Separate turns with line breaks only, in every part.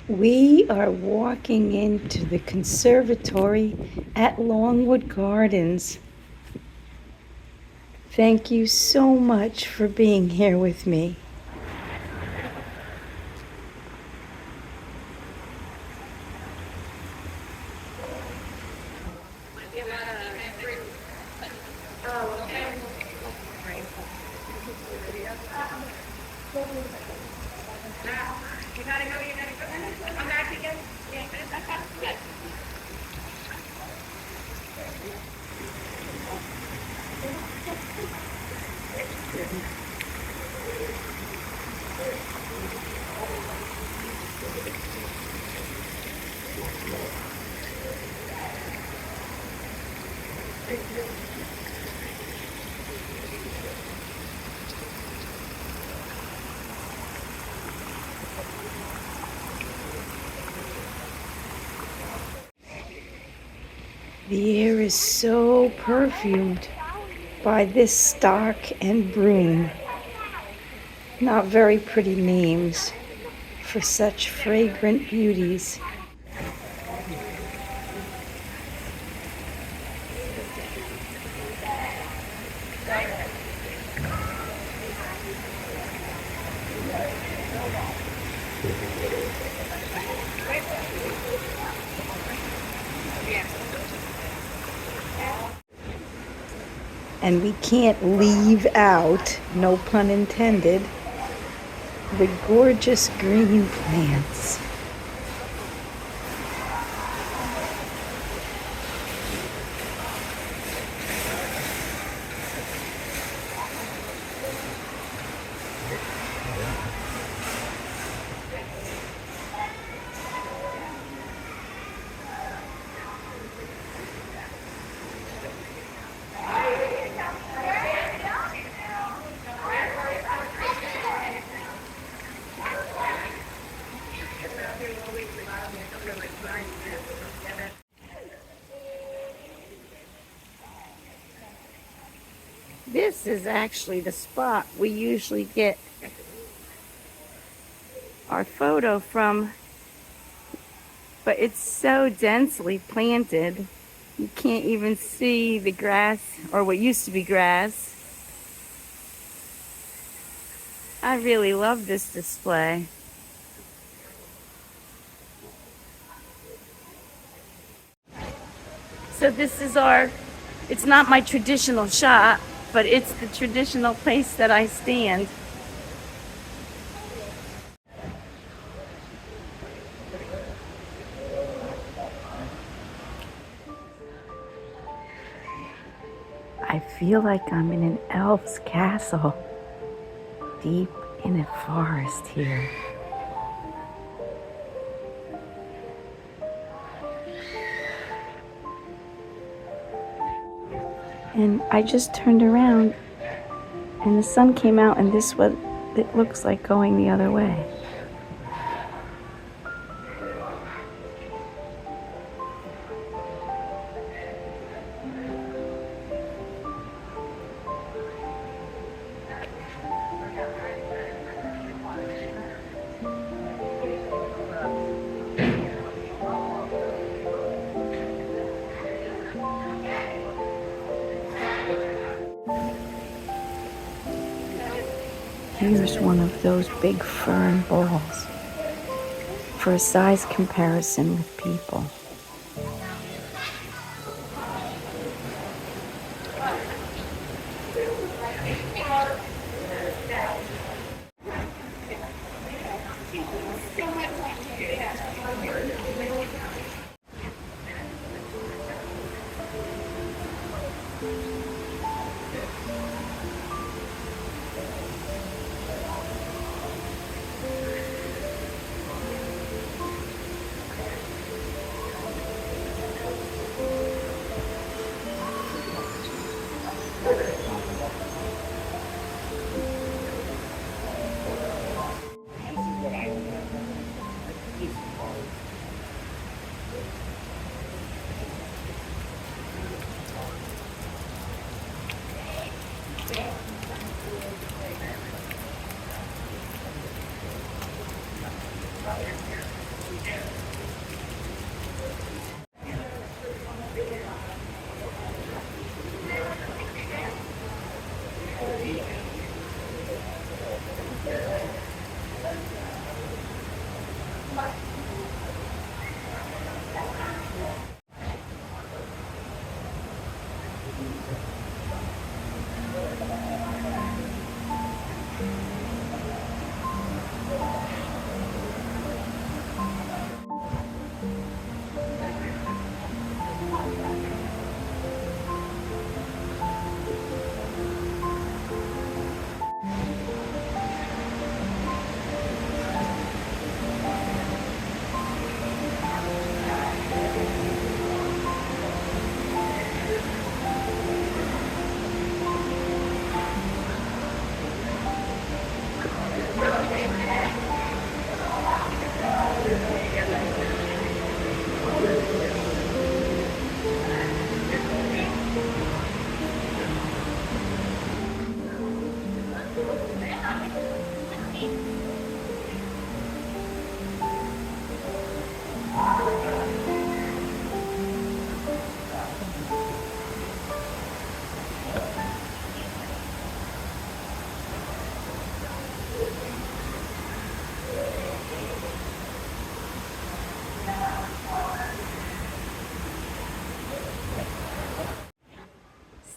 We are walking into the conservatory at Longwood Gardens. Thank you so much for being here with me. The air is so perfumed by this stock and broom. Not very pretty names for such fragrant beauties. And we can't leave out, no pun intended, the gorgeous green plants. This is actually the spot we usually get our photo from, but it's so densely planted you can't even see the grass, or what used to be grass. I really love this display. So this is it's not my traditional shop, but it's the traditional place that I stand. I feel like I'm in an elf's castle, deep in a forest here. And I just turned around and the sun came out, and this what it looks like going the other way. Here's one of those big fern balls for a size comparison with people.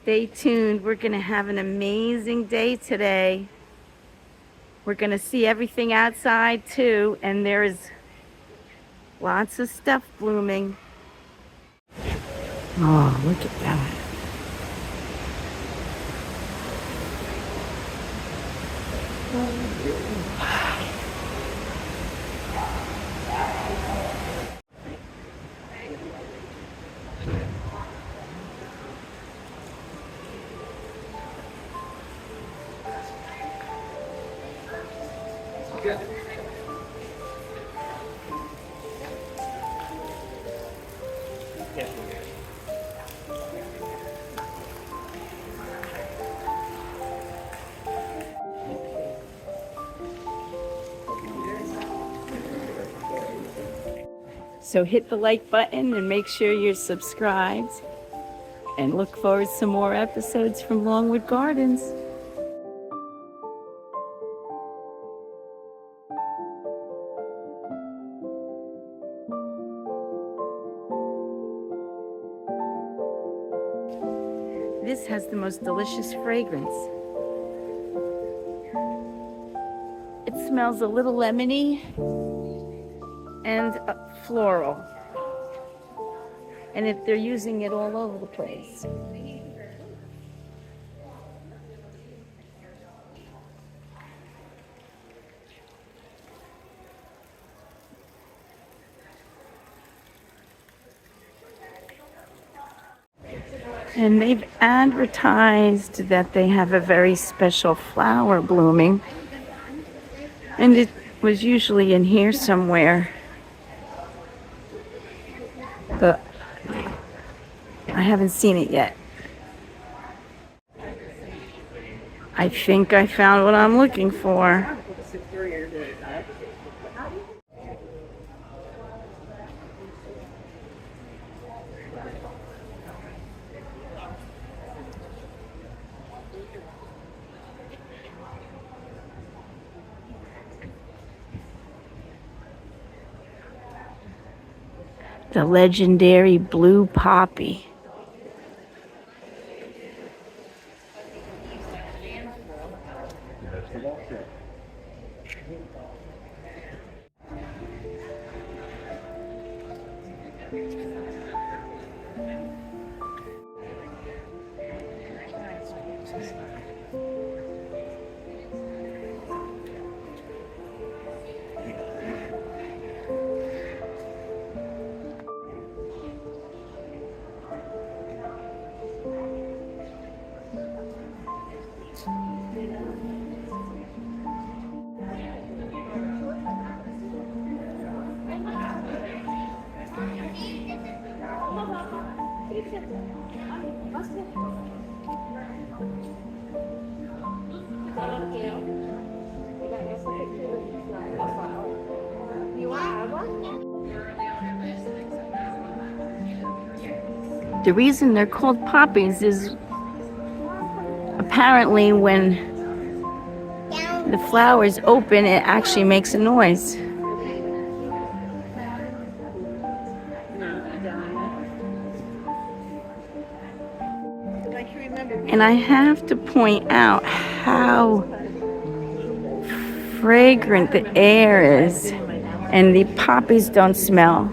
Stay tuned. We're going to have an amazing day today. We're going to see everything outside too, and there's lots of stuff blooming. Oh, look at that. So hit the like button and make sure you're subscribed. And look forward to some more episodes from Longwood Gardens. This has the most delicious fragrance. It smells a little lemony and floral. And they're using it all over the place. And they've advertised that they have a very special flower blooming. And it was usually in here somewhere. But I haven't seen it yet. I think I found what I'm looking for. The legendary blue poppy. The reason they're called poppies is apparently when the flowers open, it actually makes a noise. And I have to point out how fragrant the air is, and the poppies don't smell.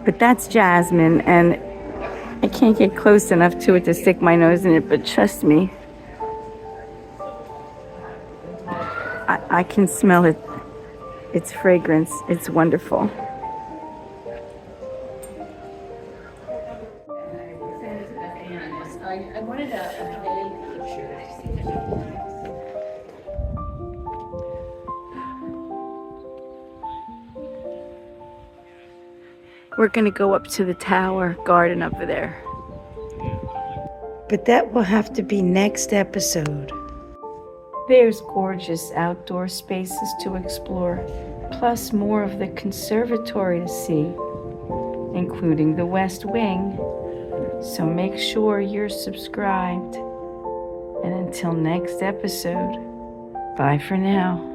But that's jasmine, and I can't get close enough to it to stick my nose in it, but trust me, I can smell it. Its fragrance. It's wonderful. I wanted a picture. We're going to go up to the tower garden over there. But that will have to be next episode. There's gorgeous outdoor spaces to explore, plus more of the conservatory to see, including the West Wing. So make sure you're subscribed. And until next episode, bye for now.